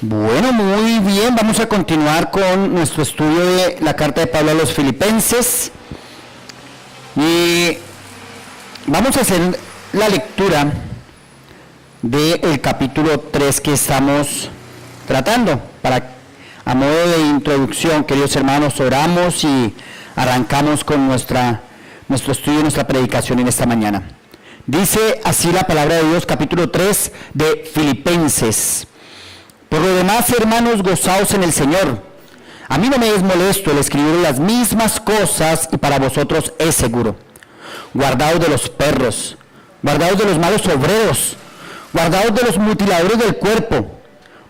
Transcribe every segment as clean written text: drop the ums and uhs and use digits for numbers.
Bueno, muy bien, vamos a continuar con nuestro estudio de la carta de Pablo a los Filipenses y vamos a hacer la lectura del capítulo 3 que estamos tratando. A modo de introducción, queridos hermanos, oramos y arrancamos con nuestro estudio y nuestra predicación en esta mañana. Dice así la palabra de Dios, capítulo 3 de Filipenses. Por lo demás, hermanos, gozaos en el Señor. A mí no me es molesto el escribir las mismas cosas y para vosotros es seguro. Guardaos de los perros, guardaos de los malos obreros, guardaos de los mutiladores del cuerpo,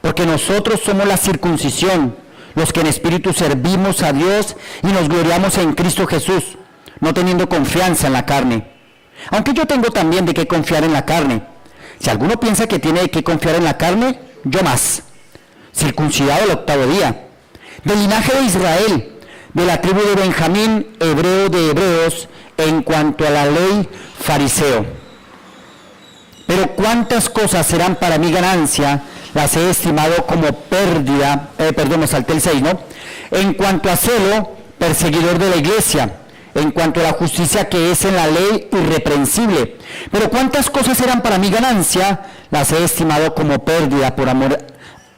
porque nosotros somos la circuncisión, los que en espíritu servimos a Dios y nos gloriamos en Cristo Jesús, no teniendo confianza en la carne. Aunque yo tengo también de qué confiar en la carne. Si alguno piensa que tiene de qué confiar en la carne, yo más. Circuncidado el 8º día, del linaje de Israel, de la tribu de Benjamín, hebreo de hebreos, en cuanto a la ley, fariseo. Pero cuántas cosas serán para mi ganancia, las he estimado como pérdida, me salté el 6, ¿no? En cuanto a celo, perseguidor de la iglesia, en cuanto a la justicia que es en la ley, irreprensible. Pero cuántas cosas eran para mi ganancia, las he estimado como pérdida por amor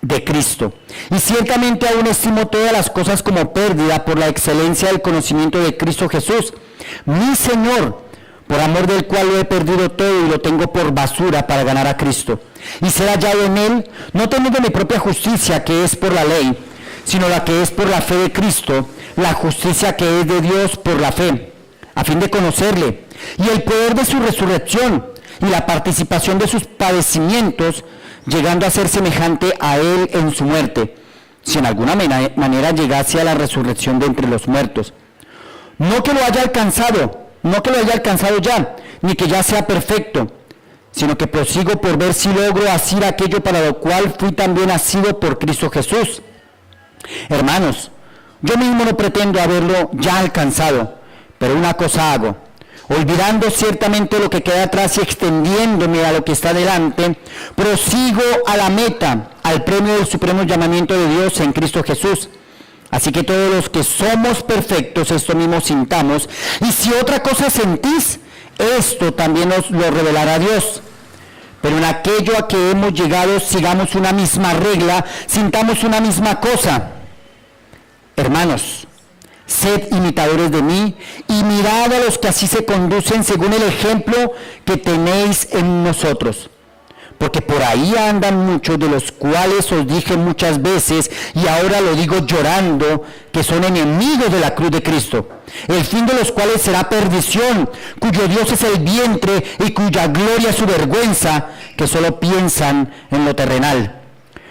de Cristo. Y ciertamente aún estimo todas las cosas como pérdida por la excelencia del conocimiento de Cristo Jesús, mi Señor, por amor del cual lo he perdido todo y lo tengo por basura para ganar a Cristo. Y ser hallado en Él, no teniendo mi propia justicia que es por la ley, sino la que es por la fe de Cristo, la justicia que es de Dios por la fe, a fin de conocerle, y el poder de su resurrección, y la participación de sus padecimientos, llegando a ser semejante a Él en su muerte, si en alguna manera llegase a la resurrección de entre los muertos. No que lo haya alcanzado ya, ni que ya sea perfecto, sino que prosigo por ver si logro asir aquello para lo cual fui también asido por Cristo Jesús. Hermanos, yo mismo no pretendo haberlo ya alcanzado, pero una cosa hago, olvidando ciertamente lo que queda atrás y extendiéndome a lo que está delante, prosigo a la meta, al premio del supremo llamamiento de Dios en Cristo Jesús. Así que todos los que somos perfectos, esto mismo sintamos, y si otra cosa sentís, esto también os lo revelará Dios. Pero en aquello a que hemos llegado, sigamos una misma regla, sintamos una misma cosa. Hermanos, sed imitadores de mí y mirad a los que así se conducen según el ejemplo que tenéis en nosotros. Porque por ahí andan muchos, de los cuales os dije muchas veces, y ahora lo digo llorando, que son enemigos de la cruz de Cristo, el fin de los cuales será perdición, cuyo Dios es el vientre y cuya gloria es su vergüenza, que solo piensan en lo terrenal.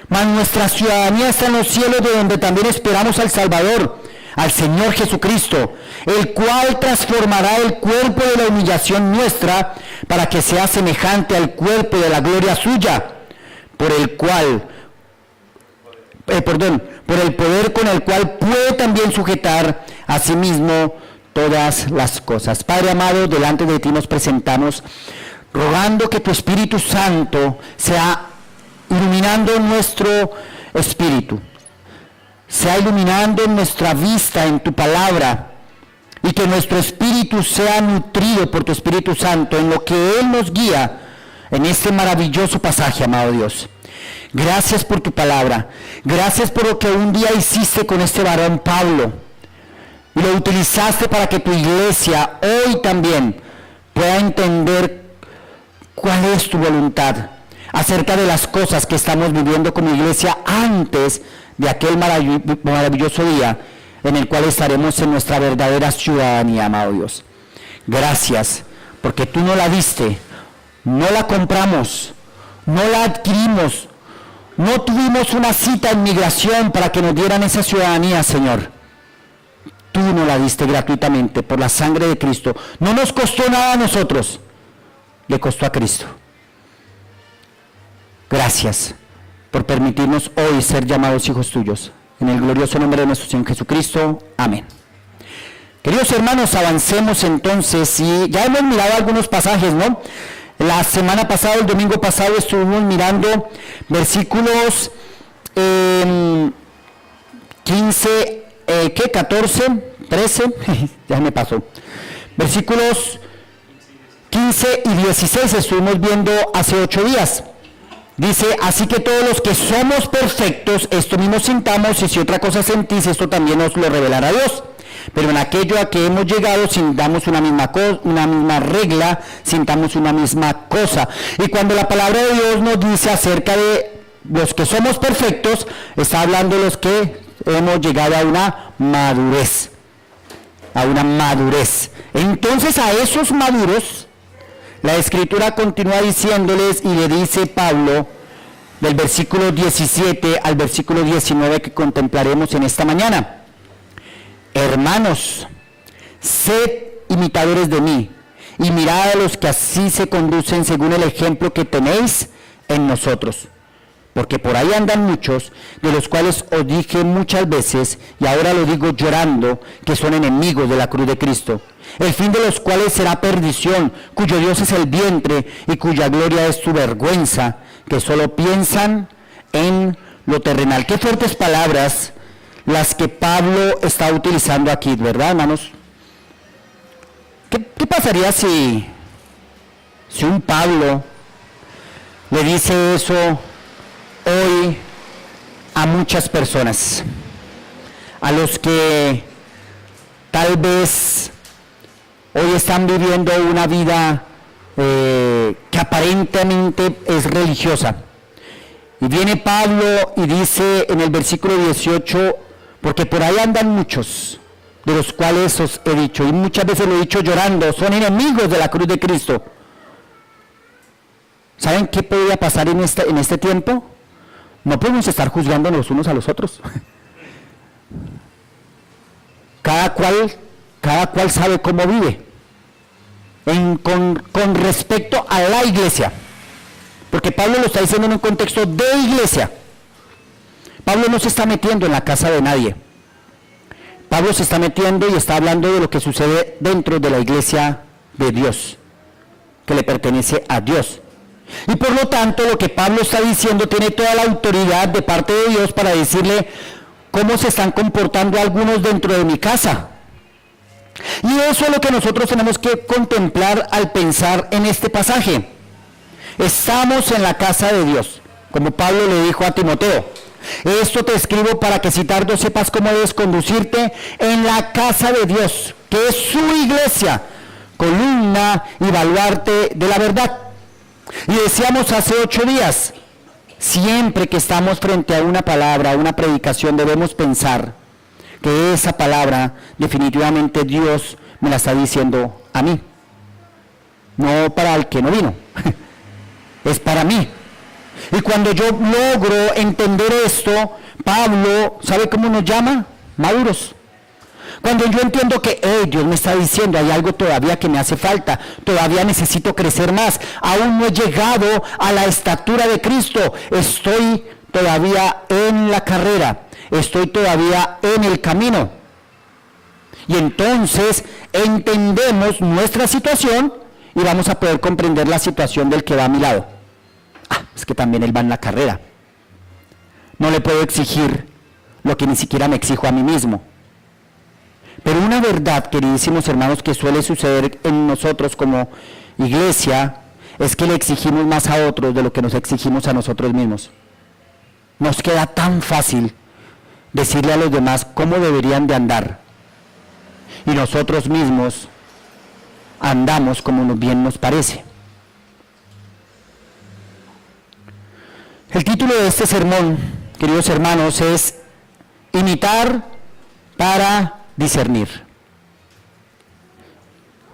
Mas nuestra ciudadanía está en los cielos, de donde también esperamos al Salvador, al Señor Jesucristo, el cual transformará el cuerpo de la humillación nuestra para que sea semejante al cuerpo de la gloria suya, por el poder con el cual puede también sujetar a sí mismo todas las cosas. Padre amado, delante de ti nos presentamos, rogando que tu Espíritu Santo sea iluminando nuestro espíritu, sea iluminando nuestra vista en tu palabra, y que nuestro espíritu sea nutrido por tu Espíritu Santo en lo que Él nos guía en este maravilloso pasaje, amado Dios. Gracias por tu palabra, gracias por lo que un día hiciste con este varón Pablo, y lo utilizaste para que tu iglesia hoy también pueda entender cuál es tu voluntad acerca de las cosas que estamos viviendo como iglesia antes de aquel maravilloso día en el cual estaremos en nuestra verdadera ciudadanía, amado Dios. Gracias, porque tú no la diste, no la compramos, no la adquirimos, no tuvimos una cita en migración para que nos dieran esa ciudadanía, Señor. Tú nos la diste gratuitamente por la sangre de Cristo. No nos costó nada a nosotros, le costó a Cristo. Gracias por permitirnos hoy ser llamados hijos tuyos. En el glorioso nombre de nuestro Señor Jesucristo. Amén. Queridos hermanos, avancemos entonces, y ya hemos mirado algunos pasajes, ¿no? La semana pasada, el domingo pasado, estuvimos mirando versículos 15, 14, 13, ya me pasó. Versículos 15 y 16 estuvimos viendo hace 8 días. Dice, así que todos los que somos perfectos, esto mismo sintamos, y si otra cosa sentís, esto también os lo revelará Dios. Pero en aquello a que hemos llegado, sintamos una misma regla, sintamos una misma cosa. Y cuando la palabra de Dios nos dice acerca de los que somos perfectos, está hablando de los que hemos llegado a una madurez. A una madurez. Entonces a esos maduros, la Escritura continúa diciéndoles, y le dice Pablo, del versículo 17 al versículo 19 que contemplaremos en esta mañana. Hermanos, sed imitadores de mí, y mirad a los que así se conducen según el ejemplo que tenéis en nosotros. Porque por ahí andan muchos, de los cuales os dije muchas veces, y ahora lo digo llorando, que son enemigos de la cruz de Cristo, el fin de los cuales será perdición, cuyo Dios es el vientre, y cuya gloria es su vergüenza, que solo piensan en lo terrenal. Qué fuertes palabras las que Pablo está utilizando aquí, ¿verdad, hermanos? ¿Qué pasaría si un Pablo le dice eso hoy a muchas personas, a los que tal vez hoy están viviendo una vida que aparentemente es religiosa? Y viene Pablo y dice en el versículo 18, porque por ahí andan muchos, de los cuales os he dicho, y muchas veces lo he dicho llorando, son enemigos de la cruz de Cristo. ¿Saben qué podría pasar en este tiempo? No podemos estar juzgando los unos a los otros. Cada cual sabe cómo vive. Con respecto a la iglesia. Porque Pablo lo está diciendo en un contexto de iglesia. Pablo no se está metiendo en la casa de nadie. Pablo se está metiendo y está hablando de lo que sucede dentro de la iglesia de Dios, que le pertenece a Dios. Y por lo tanto, lo que Pablo está diciendo tiene toda la autoridad de parte de Dios para decirle cómo se están comportando algunos dentro de mi casa. Y eso es lo que nosotros tenemos que contemplar al pensar en este pasaje. Estamos en la casa de Dios, como Pablo le dijo a Timoteo. Esto te escribo para que si tardo sepas cómo debes conducirte en la casa de Dios, que es su iglesia, columna y baluarte de la verdad. Y decíamos hace 8 días, siempre que estamos frente a una palabra, a una predicación, debemos pensar que esa palabra definitivamente Dios me la está diciendo a mí, no para el que no vino, es para mí. Y cuando yo logro entender esto, Pablo, ¿sabe cómo nos llama? Maduros. Cuando yo entiendo que Dios me está diciendo, hay algo todavía que me hace falta, todavía necesito crecer más, aún no he llegado a la estatura de Cristo, estoy todavía en la carrera, estoy todavía en el camino. Y entonces entendemos nuestra situación y vamos a poder comprender la situación del que va a mi lado. Es que también él va en la carrera. No le puedo exigir lo que ni siquiera me exijo a mí mismo. Pero una verdad, queridísimos hermanos, que suele suceder en nosotros como iglesia, es que le exigimos más a otros de lo que nos exigimos a nosotros mismos. Nos queda tan fácil decirle a los demás cómo deberían de andar. Y nosotros mismos andamos como bien nos parece. El título de este sermón, queridos hermanos, es Imitar para discernir.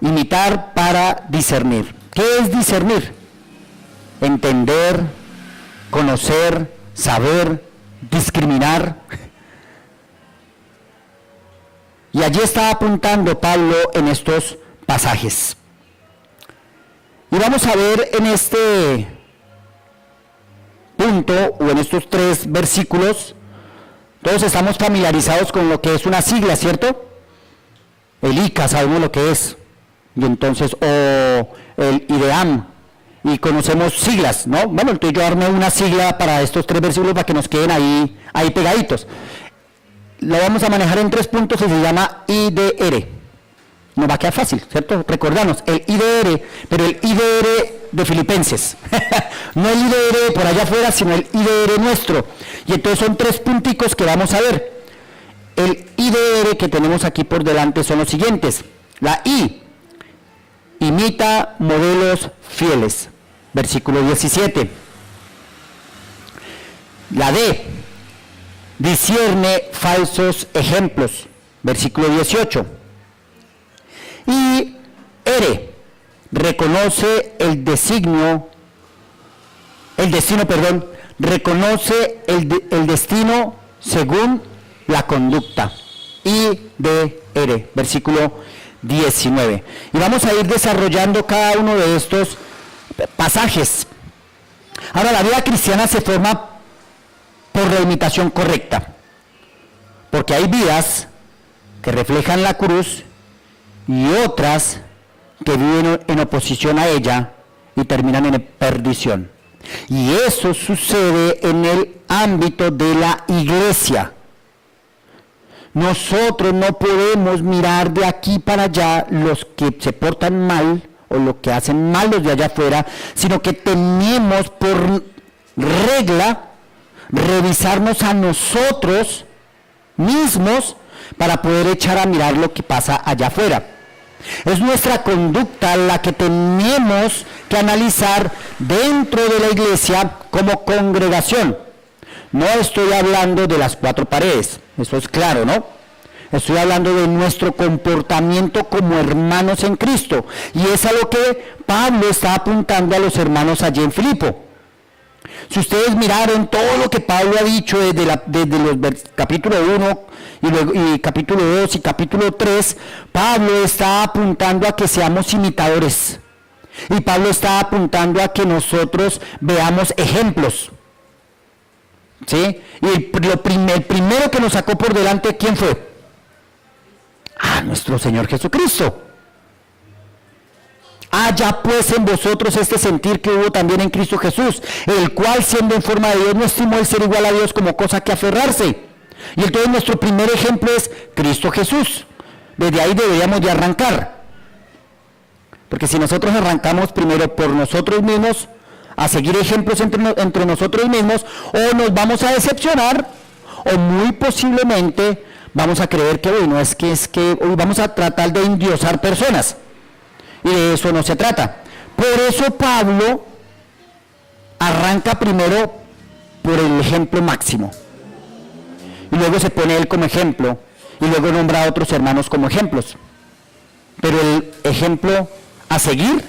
Imitar para discernir. ¿Qué es discernir? Entender, conocer, saber, discriminar. Y allí está apuntando Pablo en estos pasajes. Y vamos a ver en este punto, o en estos 3 versículos, todos estamos familiarizados con lo que es una sigla, ¿cierto? El ICA, sabemos lo que es, y entonces, o el IDEAM, y conocemos siglas, ¿no? Bueno, entonces yo armé una sigla para estos 3 versículos para que nos queden ahí pegaditos. Lo vamos a manejar en 3 puntos y se llama IDR. Nos va a quedar fácil, ¿cierto? Recordarnos, el IDR, pero el IDR de Filipenses. No el IDR por allá afuera, sino el IDR nuestro. Y entonces son 3 punticos que vamos a ver. El IDR que tenemos aquí por delante son los siguientes. La I, imita modelos fieles, versículo 17. La D, discierne falsos ejemplos, versículo 18. Y R, reconoce reconoce el destino según la conducta. IDR, versículo 19. Y vamos a ir desarrollando cada uno de estos pasajes. Ahora, la vida cristiana se forma por la imitación correcta, porque hay vidas que reflejan la cruz y otras que viven en oposición a ella y terminan en perdición. Y eso sucede en el ámbito de la iglesia. Nosotros no podemos mirar de aquí para allá los que se portan mal o lo que hacen mal los de allá afuera, sino que tenemos por regla revisarnos a nosotros mismos para poder echar a mirar lo que pasa allá afuera. Es nuestra conducta la que tenemos que analizar dentro de la iglesia como congregación. No estoy hablando de las 4 paredes, eso es claro, ¿no? Estoy hablando de nuestro comportamiento como hermanos en Cristo. Y es a lo que Pablo está apuntando a los hermanos allí en Filipo. Si ustedes miraron todo lo que Pablo ha dicho desde los capítulo 1 y capítulo 2 y capítulo 3, Pablo está apuntando a que seamos imitadores. Y Pablo está apuntando a que nosotros veamos ejemplos. ¿Sí? Y el primero que nos sacó por delante, ¿quién fue? Nuestro Señor Jesucristo. Haya pues en vosotros este sentir que hubo también en Cristo Jesús, el cual siendo en forma de Dios no estimó el ser igual a Dios como cosa que aferrarse. Y entonces nuestro primer ejemplo es Cristo Jesús. Desde ahí deberíamos de arrancar. Porque si nosotros arrancamos primero por nosotros mismos, a seguir ejemplos entre nosotros mismos, o nos vamos a decepcionar, o muy posiblemente vamos a creer que hoy no es que hoy vamos a tratar de endiosar personas. Y de eso no se trata. Por eso Pablo arranca primero por el ejemplo máximo. Y luego se pone él como ejemplo. Y luego nombra a otros hermanos como ejemplos. Pero el ejemplo a seguir,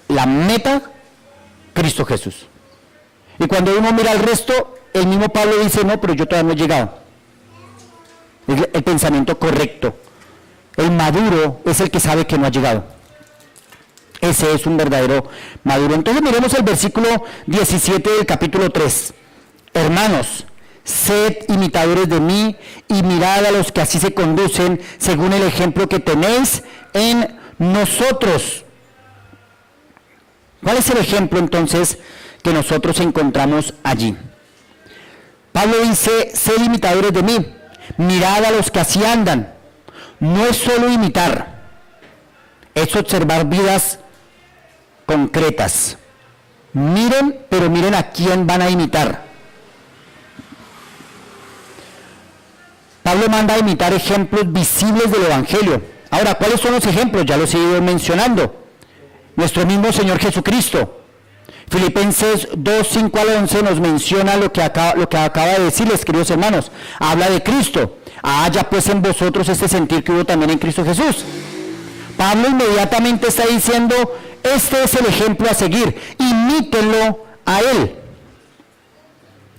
la meta, Cristo Jesús. Y cuando uno mira al resto, el mismo Pablo dice, no, pero yo todavía no he llegado. Es el pensamiento correcto. El maduro es el que sabe que no ha llegado. Ese es un verdadero maduro. Entonces miremos el versículo 17 del capítulo 3. Hermanos, sed imitadores de mí y mirad a los que así se conducen según el ejemplo que tenéis en nosotros. ¿Cuál es el ejemplo entonces que nosotros encontramos allí? Pablo dice, sed imitadores de mí, mirad a los que así andan. No es solo imitar, es observar vidas concretas. Miren, pero miren a quién van a imitar. Pablo manda a imitar ejemplos visibles del Evangelio. Ahora, ¿cuáles son los ejemplos? Ya los he ido mencionando. Nuestro mismo Señor Jesucristo. Filipenses 2, 5 al 11 nos menciona lo que acaba de decirles, queridos hermanos. Habla de Cristo. Haya pues en vosotros este sentir que hubo también en Cristo Jesús. Pablo inmediatamente está diciendo, este es el ejemplo a seguir, imítenlo a Él.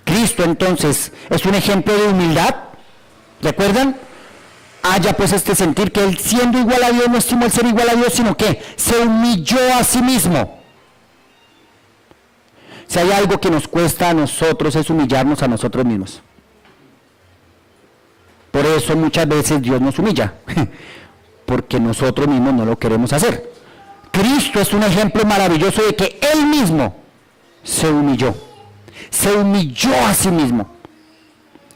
Cristo entonces es un ejemplo de humildad, ¿recuerdan? Haya pues este sentir que Él siendo igual a Dios no estimó el ser igual a Dios, sino que se humilló a sí mismo. Si hay algo que nos cuesta a nosotros es humillarnos a nosotros mismos. Por eso muchas veces Dios nos humilla, porque nosotros mismos no lo queremos hacer. Cristo es un ejemplo maravilloso de que Él mismo se humilló a sí mismo.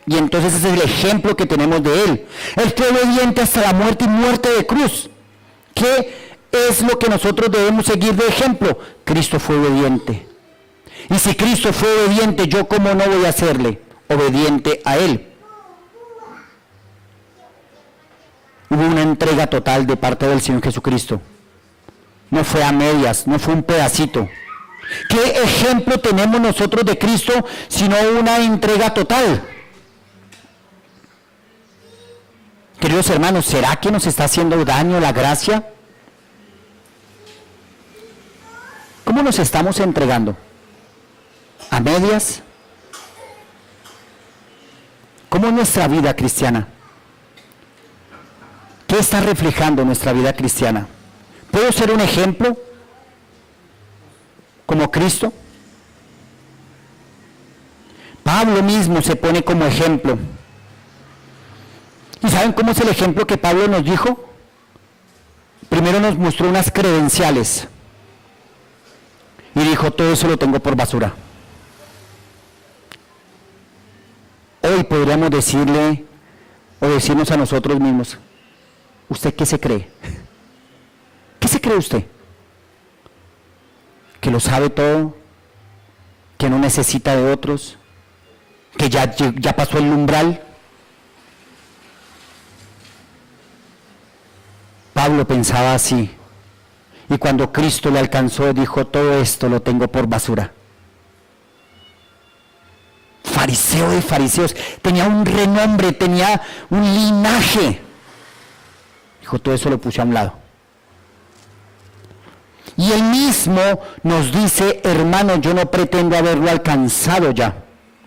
Y entonces ese es el ejemplo que tenemos de Él. Él fue obediente hasta la muerte y muerte de cruz. ¿Qué es lo que nosotros debemos seguir de ejemplo? Cristo fue obediente. Y si Cristo fue obediente, ¿yo cómo no voy a serle obediente a Él? Hubo una entrega total de parte del Señor Jesucristo. No fue a medias, no fue un pedacito. ¿Qué ejemplo tenemos nosotros de Cristo sino una entrega total? Queridos hermanos, ¿será que nos está haciendo daño la gracia? ¿Cómo nos estamos entregando? ¿A medias? ¿Cómo es nuestra vida cristiana? ¿Qué está reflejando nuestra vida cristiana? ¿Puedo ser un ejemplo como Cristo? Pablo mismo se pone como ejemplo. ¿Y saben cómo es el ejemplo que Pablo nos dijo? Primero nos mostró unas credenciales y dijo, todo eso lo tengo por basura. Hoy podríamos decirle o decirnos a nosotros mismos, ¿usted qué se cree? ¿Qué se cree usted? ¿Que lo sabe todo? ¿Que no necesita de otros? ¿Que ya pasó el umbral? Pablo pensaba así, y cuando Cristo le alcanzó, dijo, todo esto lo tengo por basura. Fariseo de fariseos, tenía un renombre, tenía un linaje. Dijo, todo eso lo puse a un lado. Y él mismo nos dice, hermano, yo no pretendo haberlo alcanzado ya.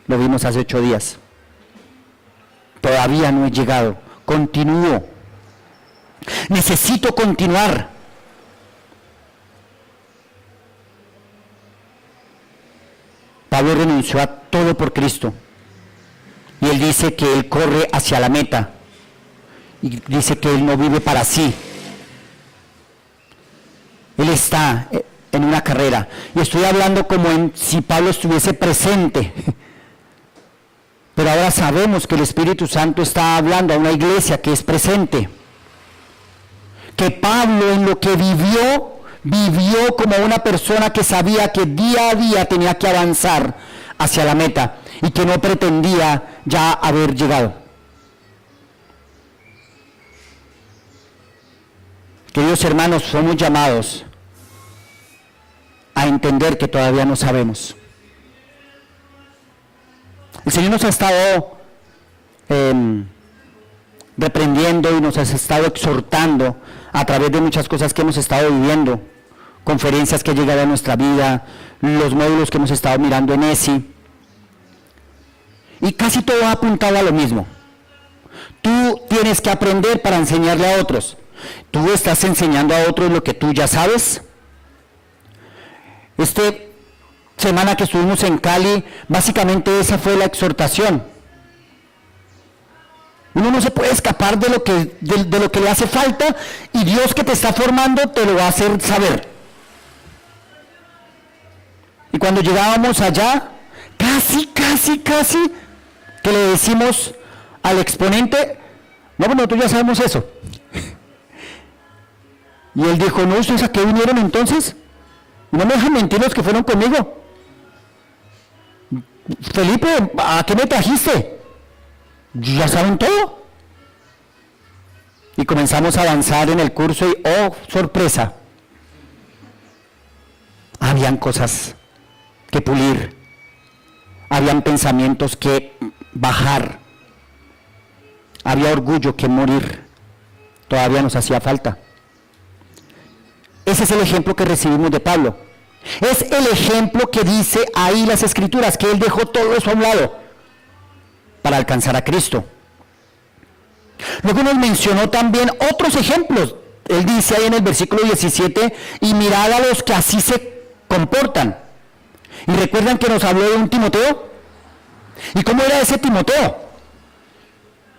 Lo vimos hace 8 días. Todavía no he llegado, continúo. Necesito continuar. Pablo renunció a todo por Cristo. Y él dice que él corre hacia la meta. Y dice que él no vive para sí. Él está en una carrera. Y estoy hablando como si Pablo estuviese presente. Pero ahora sabemos que el Espíritu Santo está hablando a una iglesia que es presente. Que Pablo en lo que vivió como una persona que sabía que día a día tenía que avanzar hacia la meta y que no pretendía ya haber llegado. Queridos hermanos, somos llamados a entender que todavía no sabemos. El Señor nos ha estado reprendiendo y nos ha estado exhortando a través de muchas cosas que hemos estado viviendo, conferencias que han llegado a nuestra vida, los módulos que hemos estado mirando en ESI, y casi todo ha apuntado a lo mismo. Tú tienes que aprender para enseñarle a otros. ¿Tú estás enseñando a otros lo que tú ya sabes? Semana que estuvimos en Cali, básicamente esa fue la exhortación. Uno no se puede escapar de lo que le hace falta, y Dios que te está formando te lo va a hacer saber. Y cuando llegábamos allá, casi, que le decimos al exponente, no, bueno, nosotros ya sabemos eso. Y él dijo, no, ¿ustedes a qué vinieron entonces? No me dejan mentir los que fueron conmigo. Felipe, ¿a qué me trajiste? Ya saben todo. Y comenzamos a avanzar en el curso y, oh, sorpresa, habían cosas que pulir, habían pensamientos que bajar, había orgullo que morir, todavía nos hacía falta. Ese es el ejemplo que recibimos de Pablo. Es el ejemplo que dice ahí las Escrituras, que él dejó todo eso a un lado para alcanzar a Cristo. Luego nos mencionó también otros ejemplos. Él dice ahí en el versículo 17, y mirad a los que así se comportan. ¿Y recuerdan que nos habló de un Timoteo? ¿Y cómo era ese Timoteo?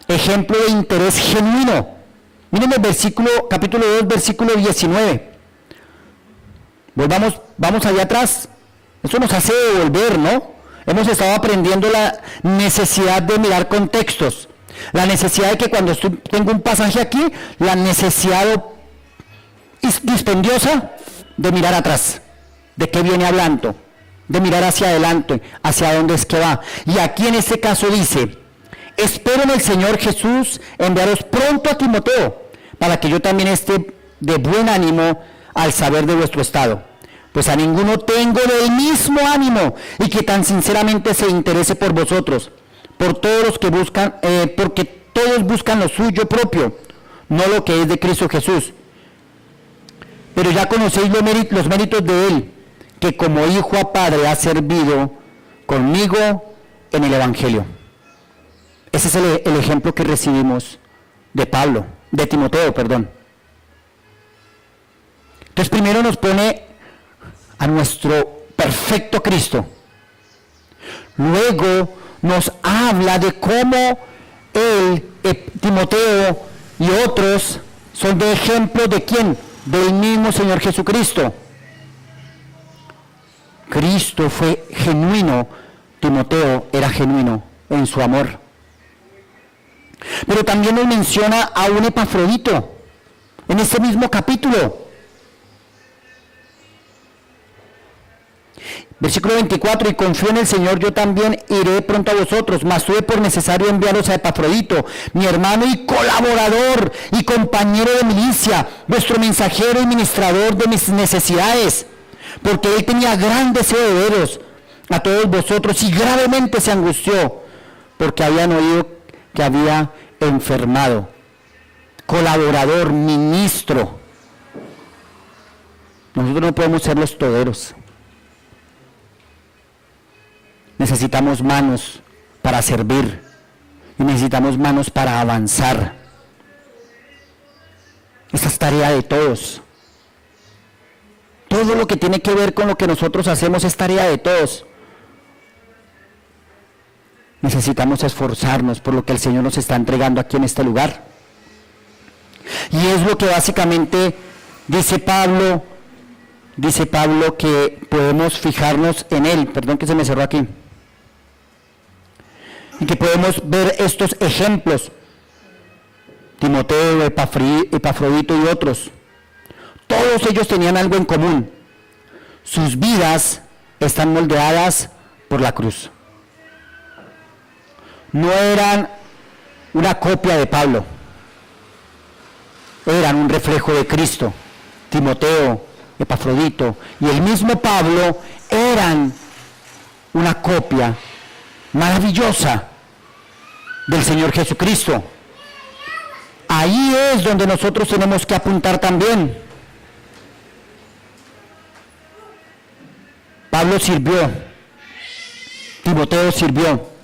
Ejemplo de interés genuino. Miren el capítulo 2, versículo 19. Vamos allá atrás. Eso nos hace devolver, ¿no? Hemos estado aprendiendo la necesidad de mirar contextos. La necesidad de que cuando tengo un pasaje aquí, la necesidad dispendiosa de mirar atrás, de qué viene hablando, de mirar hacia adelante, hacia dónde es que va. Y aquí en este caso dice, espero en el Señor Jesús enviaros pronto a Timoteo, para que yo también esté de buen ánimo al saber de vuestro estado. Pues a ninguno tengo del mismo ánimo y que tan sinceramente se interese por vosotros, por todos los que buscan, porque todos buscan lo suyo propio, no lo que es de Cristo Jesús. Pero ya conocéis los méritos de Él, que como hijo a padre ha servido conmigo en el Evangelio. Ese es el ejemplo que recibimos de Timoteo, perdón. Entonces primero nos pone a nuestro perfecto Cristo. Luego nos habla de cómo él, Timoteo y otros son de ejemplo de quién, del mismo Señor Jesucristo. Cristo fue genuino, Timoteo era genuino en su amor. Pero también nos menciona a un Epafrodito en este mismo capítulo. Versículo 24, y confío en el Señor, yo también iré pronto a vosotros, mas tuve por necesario enviaros a Epafrodito, mi hermano y colaborador y compañero de milicia, vuestro mensajero y ministrador de mis necesidades, porque él tenía gran deseo de veros a todos vosotros y gravemente se angustió, porque habían oído que había enfermado. Colaborador, ministro. Nosotros no podemos ser los toderos. Necesitamos manos para servir y necesitamos manos para avanzar. Esta es tarea de todos. Todo lo que tiene que ver con lo que nosotros hacemos es tarea de todos. Necesitamos esforzarnos por lo que el Señor nos está entregando aquí en este lugar. Y es lo que básicamente dice Pablo que podemos fijarnos en él. Perdón que se me cerró aquí. Y que podemos ver estos ejemplos, Timoteo, Epafrodito y otros. Todos ellos tenían algo en común. Sus vidas están moldeadas por la cruz. No eran una copia de Pablo, eran un reflejo de Cristo. Timoteo, Epafrodito y el mismo Pablo eran una copia maravillosa del Señor Jesucristo. Ahí es donde nosotros tenemos que apuntar también. Pablo sirvió, Timoteo sirvió,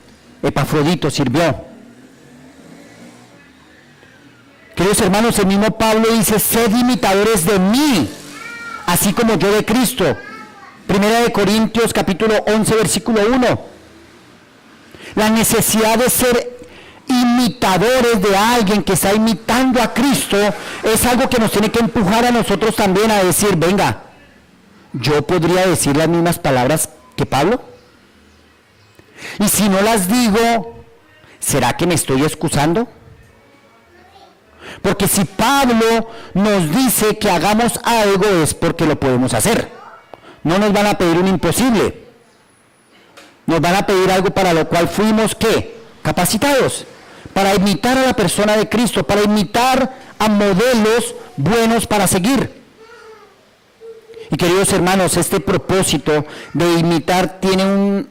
Epafrodito sirvió. Queridos hermanos, el mismo Pablo dice, sed imitadores de mí, así como yo de Cristo. Primera de Corintios capítulo 11 versículo 1. La necesidad de ser imitadores de alguien que está imitando a Cristo es algo que nos tiene que empujar a nosotros también a decir, venga, ¿yo podría decir las mismas palabras que Pablo? Y si no las digo, ¿será que me estoy excusando? Porque si Pablo nos dice que hagamos algo es porque lo podemos hacer. No nos van a pedir un imposible. Nos van a pedir algo para lo cual fuimos, ¿qué? Capacitados. Para imitar a la persona de Cristo, para imitar a modelos buenos para seguir. Y queridos hermanos, este propósito de imitar tiene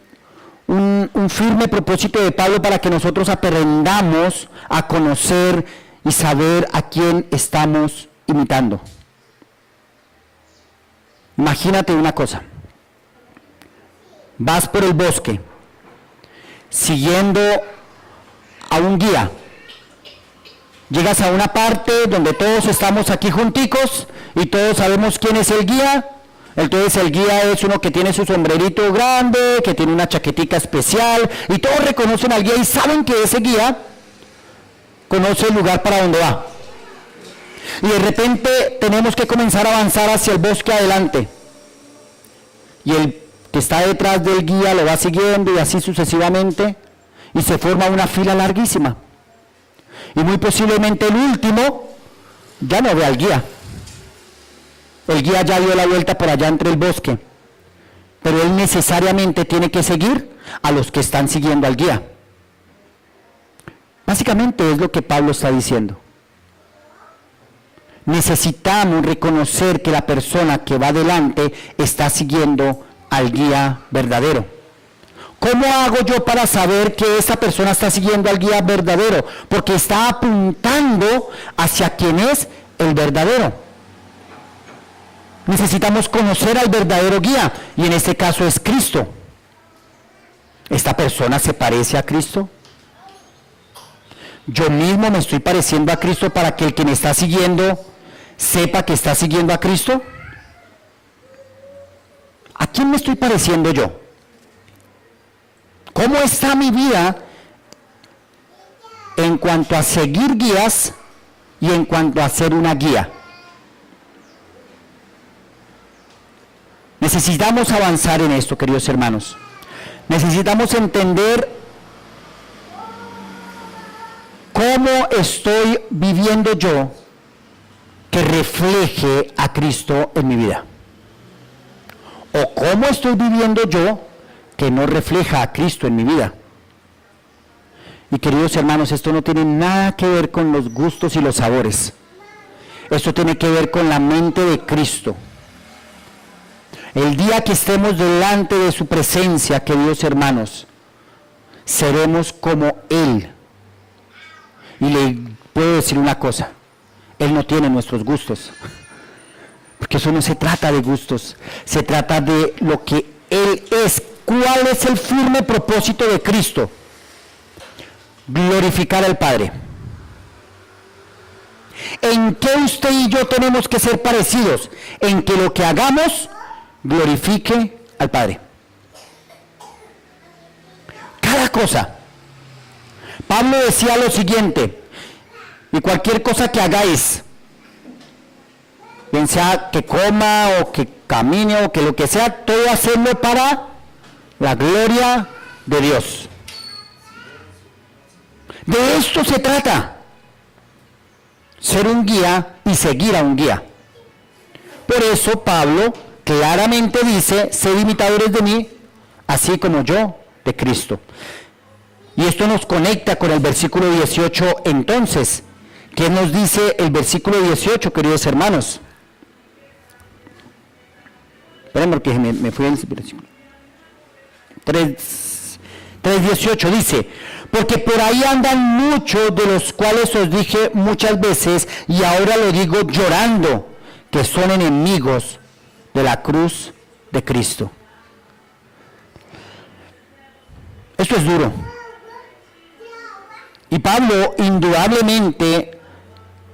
un firme propósito de Pablo para que nosotros aprendamos a conocer y saber a quién estamos imitando. Imagínate una cosa. Vas por el bosque, siguiendo a un guía. Llegas a una parte donde todos estamos aquí junticos y todos sabemos quién es el guía. Entonces el guía es uno que tiene su sombrerito grande, que tiene una chaquetica especial y todos reconocen al guía y saben que ese guía conoce el lugar para donde va. Y de repente tenemos que comenzar a avanzar hacia el bosque adelante. y el que está detrás del guía lo va siguiendo y así sucesivamente, y se forma una fila larguísima. Y muy posiblemente el último ya no ve al guía. El guía ya dio la vuelta por allá entre el bosque, pero él necesariamente tiene que seguir a los que están siguiendo al guía. Básicamente es lo que Pablo está diciendo. Necesitamos reconocer que la persona que va adelante está siguiendo al guía verdadero. ¿Cómo hago yo para saber que esa persona está siguiendo al guía verdadero? Porque está apuntando hacia quien es el verdadero. Necesitamos conocer al verdadero guía, y en este caso es Cristo. ¿Esta persona se parece a Cristo? Yo mismo me estoy pareciendo a Cristo para que el que me está siguiendo sepa que está siguiendo a Cristo. ¿A quién me estoy pareciendo yo? ¿Cómo está mi vida en cuanto a seguir guías y en cuanto a ser una guía? Necesitamos avanzar en esto, queridos hermanos. Necesitamos entender cómo estoy viviendo yo que refleje a Cristo en mi vida. O cómo estoy viviendo yo que no refleja a Cristo en mi vida. Y queridos hermanos, esto no tiene nada que ver con los gustos y los sabores. Esto tiene que ver con la mente de Cristo. El día que estemos delante de su presencia, queridos hermanos, seremos como Él. Y le puedo decir una cosa, Él no tiene nuestros gustos, porque eso no se trata de gustos, se trata de lo que Él es. ¿Cuál es el firme propósito de Cristo? Glorificar al Padre. ¿En qué usted y yo tenemos que ser parecidos? En que lo que hagamos glorifique al Padre. Cada cosa. Pablo decía lo siguiente: y cualquier cosa que hagáis, bien sea que coma o que camine o que lo que sea, todo hacerlo para la gloria de Dios. De esto se trata. Ser un guía y seguir a un guía. Por eso Pablo claramente dice: sed imitadores de mí, así como yo de Cristo. Y esto nos conecta con el versículo 18 entonces. ¿Qué nos dice el versículo 18, queridos hermanos? Esperen porque me fui al versículo. 3:18 dice: porque por ahí andan muchos, de los cuales os dije muchas veces, y ahora lo digo llorando, que son enemigos de la cruz de Cristo. Esto es duro. Y Pablo indudablemente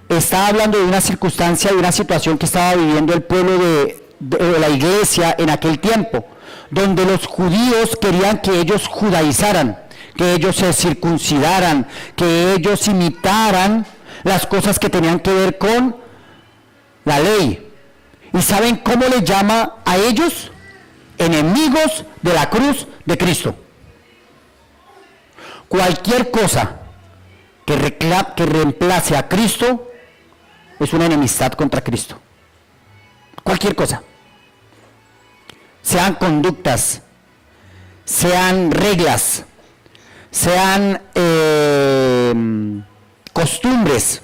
está hablando de una circunstancia, de una situación que estaba viviendo el pueblo de la iglesia en aquel tiempo, donde los judíos querían que ellos judaizaran, que ellos se circuncidaran, que ellos imitaran las cosas que tenían que ver con la ley. ¿Y saben cómo les llama a ellos? Enemigos de la cruz de Cristo. Cualquier cosa que reemplace a Cristo es una enemistad contra Cristo. Cualquier cosa. Sean conductas, sean reglas, sean costumbres,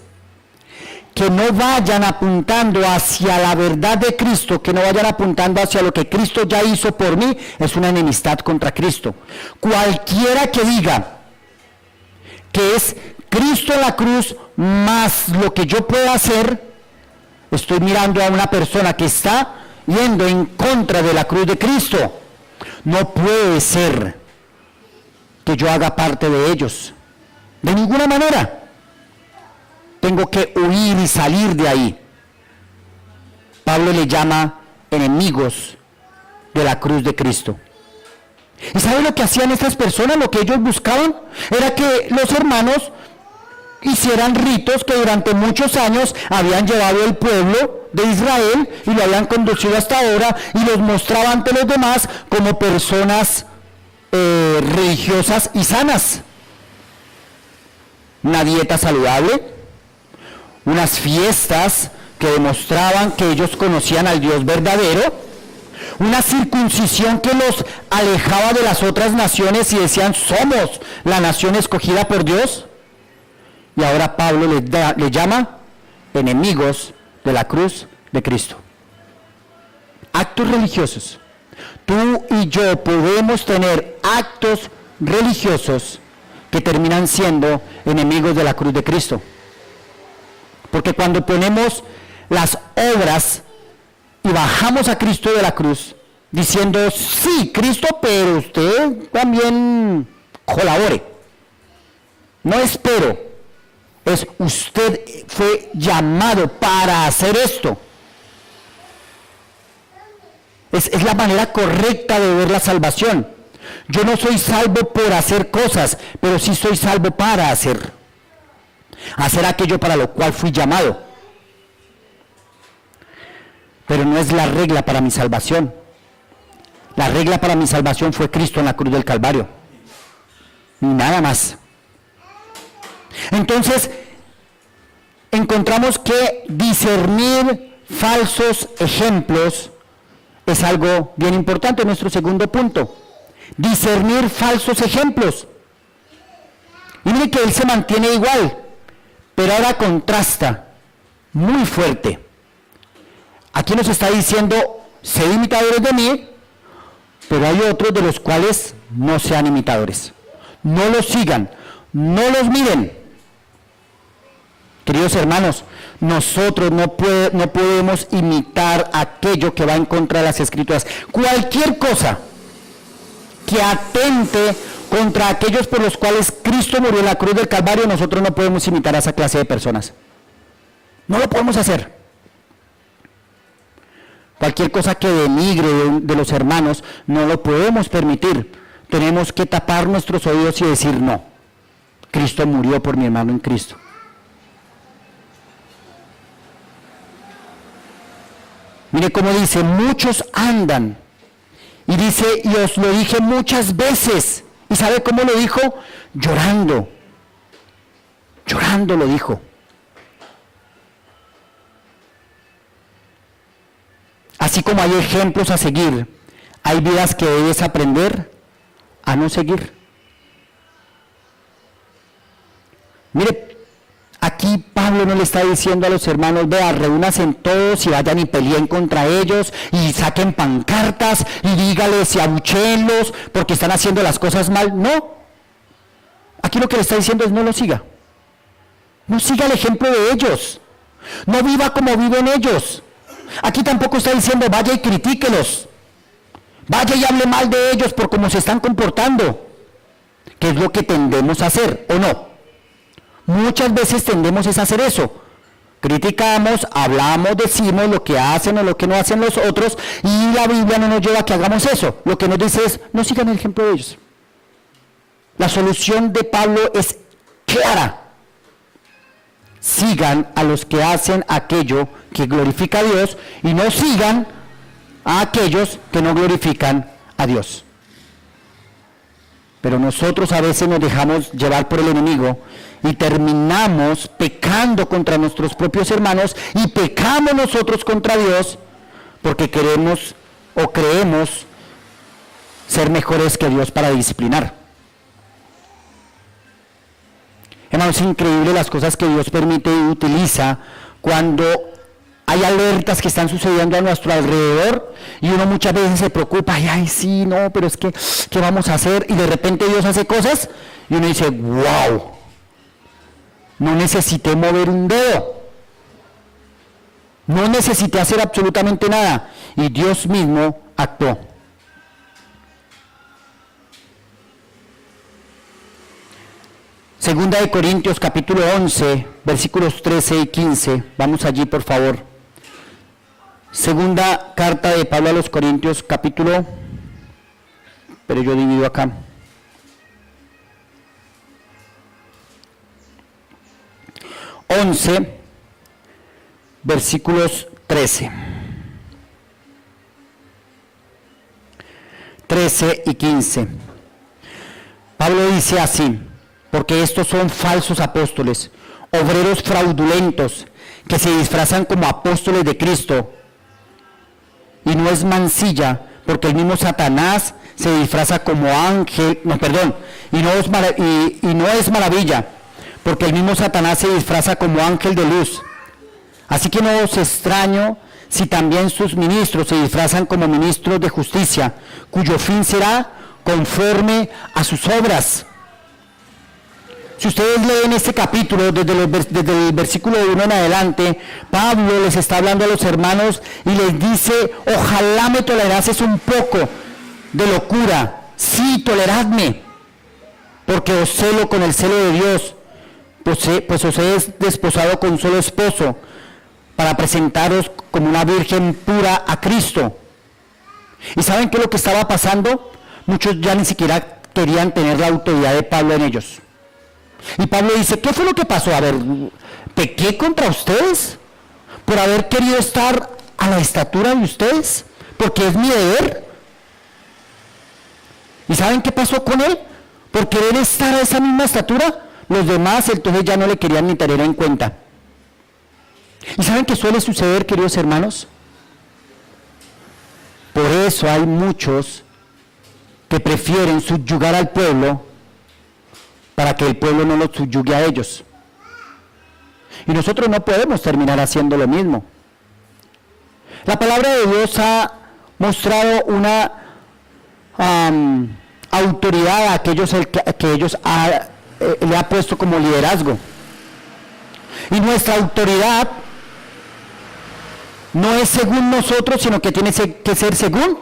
que no vayan apuntando hacia la verdad de Cristo, que no vayan apuntando hacia lo que Cristo ya hizo por mí, es una enemistad contra Cristo. Cualquiera que diga que es Cristo en la cruz más lo que yo pueda hacer, estoy mirando a una persona que está yendo en contra de la cruz de Cristo. No puede ser que yo haga parte de ellos, de ninguna manera. Tengo que huir y salir de ahí. Pablo le llama enemigos de la cruz de Cristo. ¿Y sabe lo que hacían estas personas? Lo que ellos buscaban era que los hermanos hicieran ritos que durante muchos años habían llevado el pueblo de Israel y lo habían conducido hasta ahora y los mostraba ante los demás como personas religiosas y sanas. Una dieta saludable, unas fiestas que demostraban que ellos conocían al Dios verdadero, una circuncisión que los alejaba de las otras naciones y decían, somos la nación escogida por Dios. Y ahora Pablo les llama enemigos de la cruz de Cristo. Actos religiosos. Tú y yo podemos tener actos religiosos que terminan siendo enemigos de la cruz de Cristo. Porque cuando ponemos las obras y bajamos a Cristo de la cruz, diciendo, sí, Cristo, pero usted también colabore. No espero, es usted fue llamado para hacer esto. Es la manera correcta de ver la salvación. Yo no soy salvo por hacer cosas, pero sí soy salvo para hacer aquello para lo cual fui llamado. Pero no es la regla para mi salvación. La regla para mi salvación fue Cristo en la cruz del Calvario. Ni nada más. Entonces, encontramos que discernir falsos ejemplos es algo bien importante, nuestro segundo punto. Discernir falsos ejemplos. Y mire que él se mantiene igual, pero ahora contrasta muy fuerte. Aquí nos está diciendo, sé imitadores de mí, pero hay otros de los cuales no sean imitadores. No los sigan, no los miren. Queridos hermanos, nosotros no podemos imitar aquello que va en contra de las Escrituras. Cualquier cosa que atente contra aquellos por los cuales Cristo murió en la cruz del Calvario, nosotros no podemos imitar a esa clase de personas. No lo podemos hacer. Cualquier cosa que denigre de los hermanos, no lo podemos permitir. Tenemos que tapar nuestros oídos y decir no. Cristo murió por mi hermano en Cristo. Mire cómo dice, muchos andan. Y dice, y os lo dije muchas veces. ¿Y sabe cómo lo dijo? Llorando. Llorando lo dijo. Así como hay ejemplos a seguir, hay vidas que debes aprender a no seguir. Mire, aquí Pablo no le está diciendo a los hermanos, vea, reúnanse todos y vayan y peleen contra ellos y saquen pancartas y dígales y abuchéenlos porque están haciendo las cosas mal. No. Aquí lo que le está diciendo es no lo siga. No siga el ejemplo de ellos. No viva como viven ellos. Aquí tampoco está diciendo vaya y critíquelos. Vaya y hable mal de ellos por cómo se están comportando. ¿Qué es lo que tendemos a hacer o no? Muchas veces tendemos a hacer eso. Criticamos, hablamos, decimos lo que hacen o lo que no hacen los otros y la Biblia no nos lleva a que hagamos eso. Lo que nos dice es, no sigan el ejemplo de ellos. La solución de Pablo es clara. Sigan a los que hacen aquello que glorifica a Dios y no sigan a aquellos que no glorifican a Dios. Pero nosotros a veces nos dejamos llevar por el enemigo y terminamos pecando contra nuestros propios hermanos y pecamos nosotros contra Dios porque queremos o creemos ser mejores que Dios para disciplinar. Hermanos, es increíble las cosas que Dios permite y utiliza cuando hay alertas que están sucediendo a nuestro alrededor y uno muchas veces se preocupa, ay sí, no, pero es que, ¿qué vamos a hacer? Y de repente Dios hace cosas y uno dice, wow, no necesité mover un dedo, no necesité hacer absolutamente nada y Dios mismo actuó. Segunda de Corintios capítulo 11, versículos 13 y 15. Vamos allí, por favor. Segunda carta de Pablo a los Corintios, capítulo, pero yo divido acá. Versículos 13. 13 y 15. Pablo dice así: porque estos son falsos apóstoles, obreros fraudulentos, que se disfrazan como apóstoles de Cristo. Y no es mancilla, porque el mismo Satanás se disfraza como ángel, y no es maravilla, porque el mismo Satanás se disfraza como ángel de luz. Así que no os extraño si también sus ministros se disfrazan como ministros de justicia, cuyo fin será conforme a sus obras. Si ustedes leen este capítulo, desde el versículo 1 en adelante, Pablo les está hablando a los hermanos y les dice: ojalá me tolerases un poco de locura. Sí, toleradme, porque os celo con el celo de Dios, pues os he desposado con un solo esposo, para presentaros como una virgen pura a Cristo. ¿Y saben qué es lo que estaba pasando? Muchos ya ni siquiera querían tener la autoridad de Pablo en ellos. Y Pablo dice: ¿qué fue lo que pasó? A ver, ¿pequé contra ustedes por haber querido estar a la estatura de ustedes? Porque es mi deber. ¿Y saben qué pasó con él? Por querer estar a esa misma estatura, los demás entonces ya no le querían ni tener en cuenta. ¿Y saben qué suele suceder, queridos hermanos? Por eso hay muchos que prefieren subyugar al pueblo para que el pueblo no los subyugue a ellos. Y nosotros no podemos terminar haciendo lo mismo. La palabra de Dios ha mostrado una autoridad a aquellos que ellos le ha puesto como liderazgo. Y nuestra autoridad no es según nosotros, sino que tiene que ser según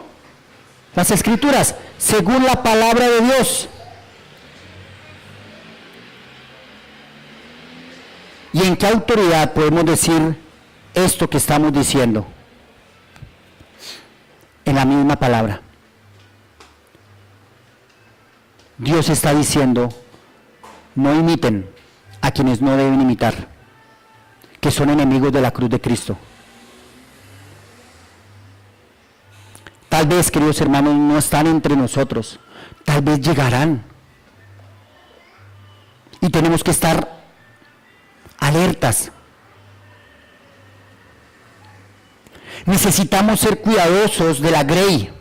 las Escrituras, según la palabra de Dios. ¿Y en qué autoridad podemos decir esto que estamos diciendo? En la misma palabra. Dios está diciendo: no imiten a quienes no deben imitar, que son enemigos de la cruz de Cristo. Tal vez, queridos hermanos, no están entre nosotros, tal vez llegarán. Y tenemos que estar alertas. Necesitamos ser cuidadosos de la grey.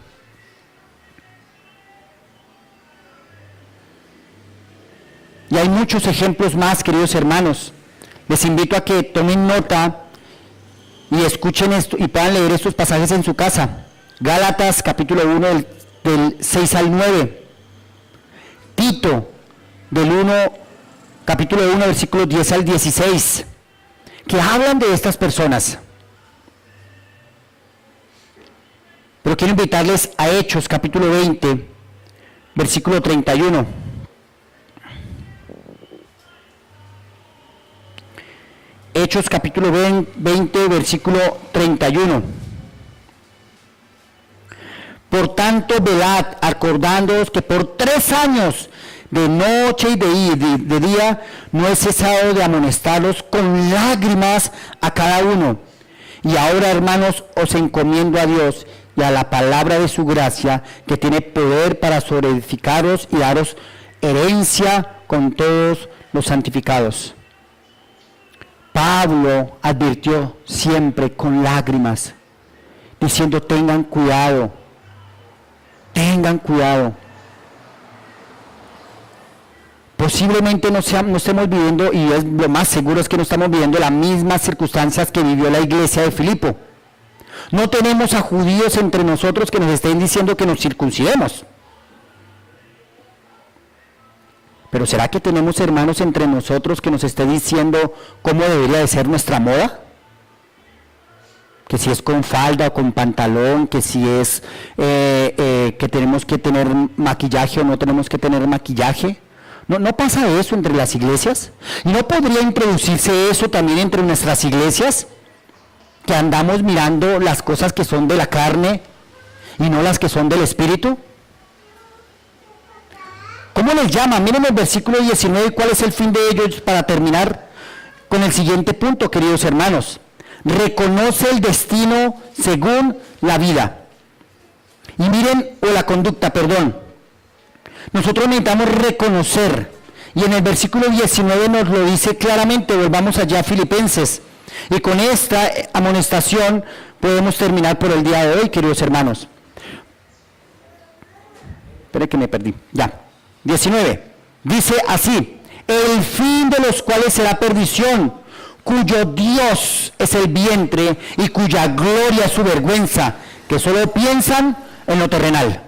Y hay muchos ejemplos más, queridos hermanos. Les invito a que tomen nota y escuchen esto y puedan leer estos pasajes en su casa. Gálatas capítulo 1 del 6 al 9. Tito capítulo 1 versículos 10 al 16, que hablan de estas personas. Pero quiero invitarles a Hechos capítulo 20 versículo 31. Hechos capítulo 20 versículo 31. Por tanto, velad, acordándoos que por 3 años, de noche y de día, no he cesado de amonestarlos con lágrimas a cada uno. Y ahora, hermanos, os encomiendo a Dios y a la palabra de su gracia, que tiene poder para sobreedificaros y daros herencia con todos los santificados. Pablo advirtió siempre con lágrimas, diciendo: tengan cuidado, tengan cuidado. Posiblemente no estemos viviendo, y es lo más seguro es que no estamos viviendo las mismas circunstancias que vivió la iglesia de Filipo. No tenemos a judíos entre nosotros que nos estén diciendo que nos circuncidemos. Pero ¿será que tenemos hermanos entre nosotros que nos estén diciendo cómo debería de ser nuestra moda? Que si es con falda o con pantalón, que si es que tenemos que tener maquillaje o no tenemos que tener maquillaje. ¿No pasa eso entre las iglesias? ¿Y no podría introducirse eso también entre nuestras iglesias? Que andamos mirando las cosas que son de la carne y no las que son del espíritu. ¿Cómo les llama? Miren el versículo 19, ¿cuál es el fin de ellos? Para terminar con el siguiente punto, queridos hermanos. reconoce el destino según la vida. Y miren, o la conducta, perdón. Nosotros necesitamos reconocer, y en el versículo 19 nos lo dice claramente. Volvamos allá a Filipenses. Y con esta amonestación podemos terminar por el día de hoy, queridos hermanos. Espera que me perdí. Ya. 19. Dice así: el fin de los cuales será perdición, cuyo Dios es el vientre y cuya gloria es su vergüenza, que solo piensan en lo terrenal.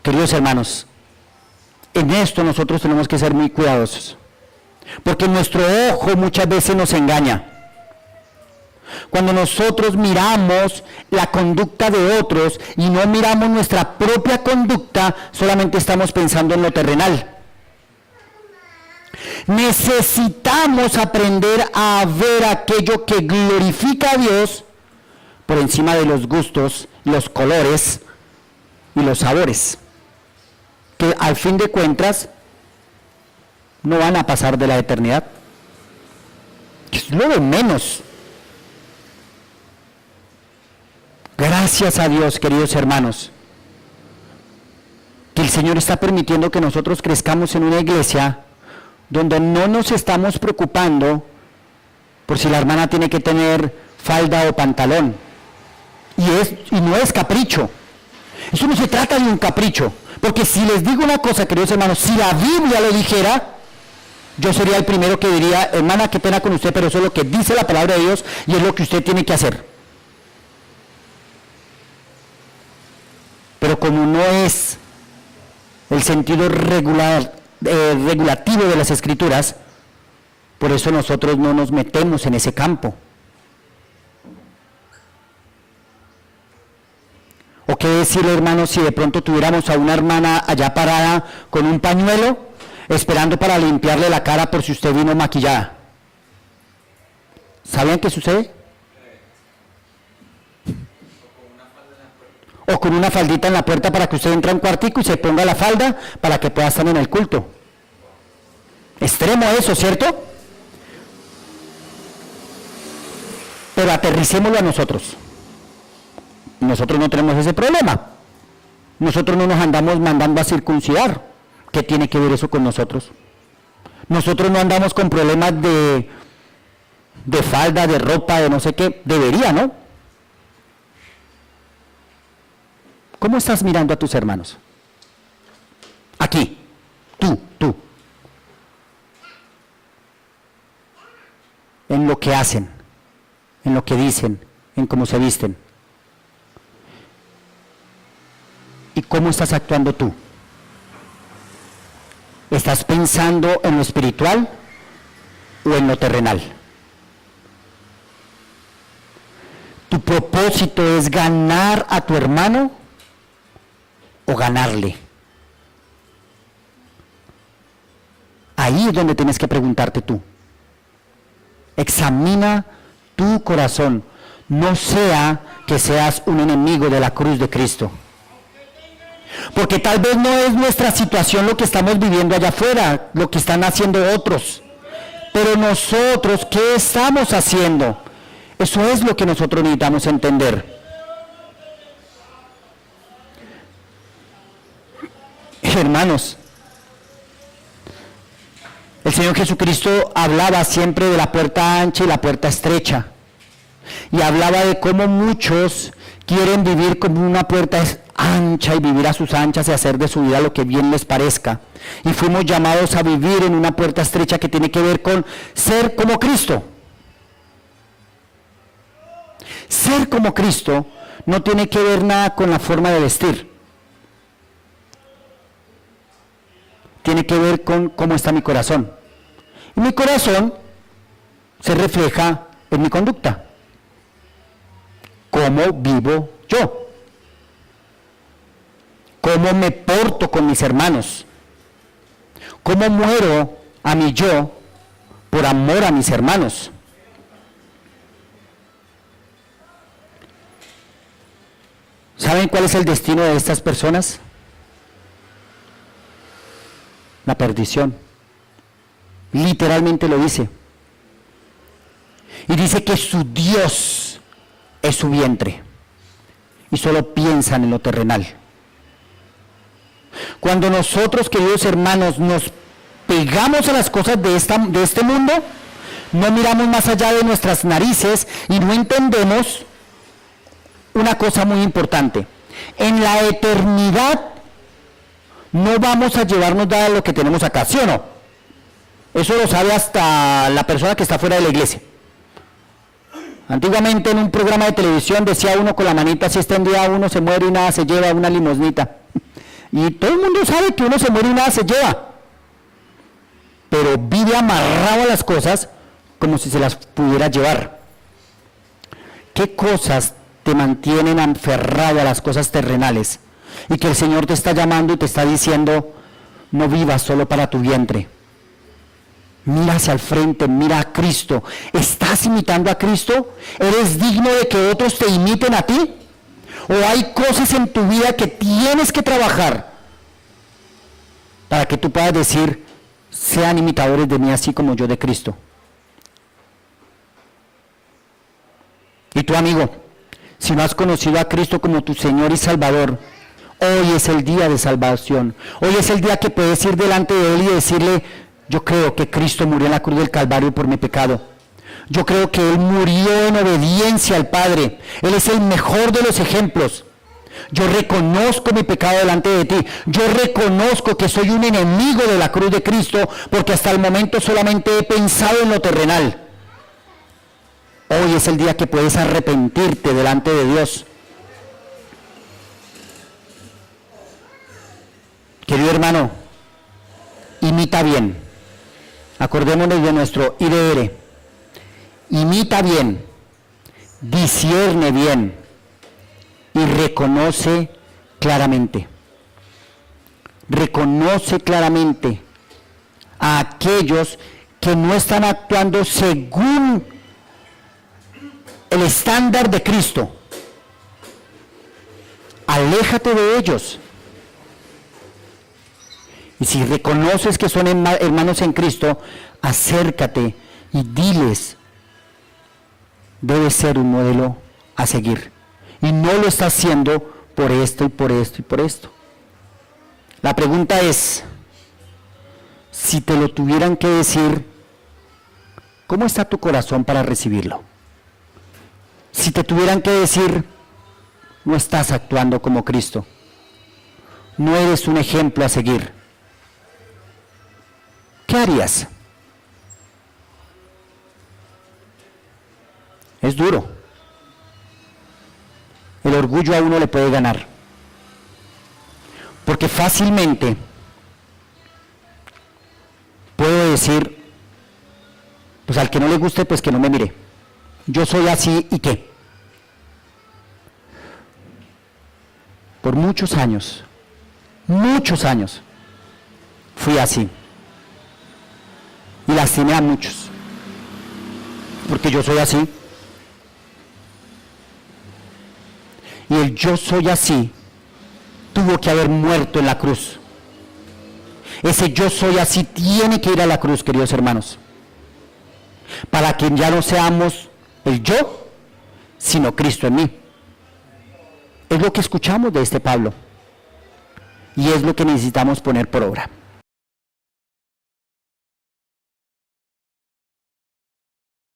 Queridos hermanos, en esto nosotros tenemos que ser muy cuidadosos, porque nuestro ojo muchas veces nos engaña. Cuando nosotros miramos la conducta de otros y no miramos nuestra propia conducta, solamente estamos pensando en lo terrenal. Necesitamos aprender a ver aquello que glorifica a Dios por encima de los gustos, los colores y los sabores, que al fin de cuentas no van a pasar de la eternidad. Es lo de menos. Gracias a Dios, queridos hermanos, que el Señor está permitiendo que nosotros crezcamos en una iglesia donde no nos estamos preocupando por si la hermana tiene que tener falda o pantalón. Y no es capricho. Eso no se trata de un capricho. Porque si les digo una cosa, queridos hermanos, si la Biblia lo dijera, yo sería el primero que diría: hermana, qué pena con usted, pero eso es lo que dice la palabra de Dios y es lo que usted tiene que hacer. Pero como no es el sentido regulativo de las Escrituras, por eso nosotros no nos metemos en ese campo. ¿O qué decirle, hermanos, si de pronto tuviéramos a una hermana allá parada con un pañuelo, esperando para limpiarle la cara por si usted vino maquillada? ¿Sabían qué sucede? O con una faldita en la puerta para que usted entre a un cuartico y se ponga la falda para que pueda estar en el culto. Extremo eso, ¿cierto? Pero aterricémoslo a nosotros. Nosotros no tenemos ese problema. Nosotros no nos andamos mandando a circuncidar. ¿Qué tiene que ver eso con nosotros? Nosotros no andamos con problemas de falda, de ropa, de no sé qué. Debería, ¿no? ¿Cómo estás mirando a tus hermanos? Aquí, tú. En lo que hacen, en lo que dicen, en cómo se visten. ¿Y cómo estás actuando tú? ¿Estás pensando en lo espiritual o en lo terrenal? ¿Tu propósito es ganar a tu hermano o ganarle? Ahí es donde tienes que preguntarte tú. Examina tu corazón. No sea que seas un enemigo de la cruz de Cristo. Porque tal vez no es nuestra situación lo que estamos viviendo allá afuera, lo que están haciendo otros. Pero nosotros, ¿qué estamos haciendo? Eso es lo que nosotros necesitamos entender. Hermanos, el Señor Jesucristo hablaba siempre de la puerta ancha y la puerta estrecha. Y hablaba de cómo muchos quieren vivir como una puerta ancha y vivir a sus anchas y hacer de su vida lo que bien les parezca. Y fuimos llamados a vivir en una puerta estrecha que tiene que ver con ser como Cristo. Ser como Cristo no tiene que ver nada con la forma de vestir. Tiene que ver con cómo está mi corazón. Y mi corazón se refleja en mi conducta. ¿Cómo vivo yo? ¿Cómo me porto con mis hermanos? ¿Cómo muero a mi yo por amor a mis hermanos? ¿Saben cuál es el destino de estas personas? La perdición. Literalmente lo dice. Y dice que su Dios es su vientre. Y solo piensan en lo terrenal. Cuando nosotros, queridos hermanos, nos pegamos a las cosas de este mundo, no miramos más allá de nuestras narices y no entendemos una cosa muy importante. En la eternidad no vamos a llevarnos nada de lo que tenemos acá, ¿sí o no? Eso lo sabe hasta la persona que está fuera de la iglesia. Antiguamente en un programa de televisión decía uno con la manita así extendida, uno se muere y nada se lleva, una limosnita. Y todo el mundo sabe que uno se muere y nada se lleva. Pero vive amarrado a las cosas como si se las pudiera llevar. ¿Qué cosas te mantienen aferrado a las cosas terrenales? Y que el Señor te está llamando y te está diciendo, no vivas solo para tu vientre. Mira hacia el frente, mira a Cristo. ¿Estás imitando a Cristo? ¿Eres digno de que otros te imiten a ti? ¿O hay cosas en tu vida que tienes que trabajar para que tú puedas decir, sean imitadores de mí así como yo de Cristo? Y tu amigo, si no has conocido a Cristo como tu Señor y Salvador, hoy es el día de salvación. Hoy es el día que puedes ir delante de Él y decirle, yo creo que Cristo murió en la cruz del Calvario por mi pecado. Yo creo que Él murió en obediencia al Padre. Él es el mejor de los ejemplos. Yo reconozco mi pecado delante de ti. Yo reconozco que soy un enemigo de la cruz de Cristo porque hasta el momento solamente he pensado en lo terrenal. Hoy es el día que puedes arrepentirte delante de Dios. Querido hermano, imita bien. Acordémonos de nuestro IDR. Imita bien, discierne bien y reconoce claramente. Reconoce claramente a aquellos que no están actuando según el estándar de Cristo. Aléjate de ellos. Y si reconoces que son hermanos en Cristo, acércate y diles, debes ser un modelo a seguir. Y no lo está haciendo por esto y por esto y por esto. La pregunta es, si te lo tuvieran que decir, ¿cómo está tu corazón para recibirlo? Si te tuvieran que decir, no estás actuando como Cristo, no eres un ejemplo a seguir, ¿qué harías? Es duro. El orgullo a uno le puede ganar. Porque fácilmente puedo decir, pues al que no le guste, pues que no me mire. Yo soy así y qué. Por muchos años, fui así. Y lastimé a muchos. Porque yo soy así. Y el yo soy así tuvo que haber muerto en la cruz. Ese yo soy así tiene que ir a la cruz, queridos hermanos. Para que ya no seamos el yo, sino Cristo en mí. Es lo que escuchamos de este Pablo. Y es lo que necesitamos poner por obra.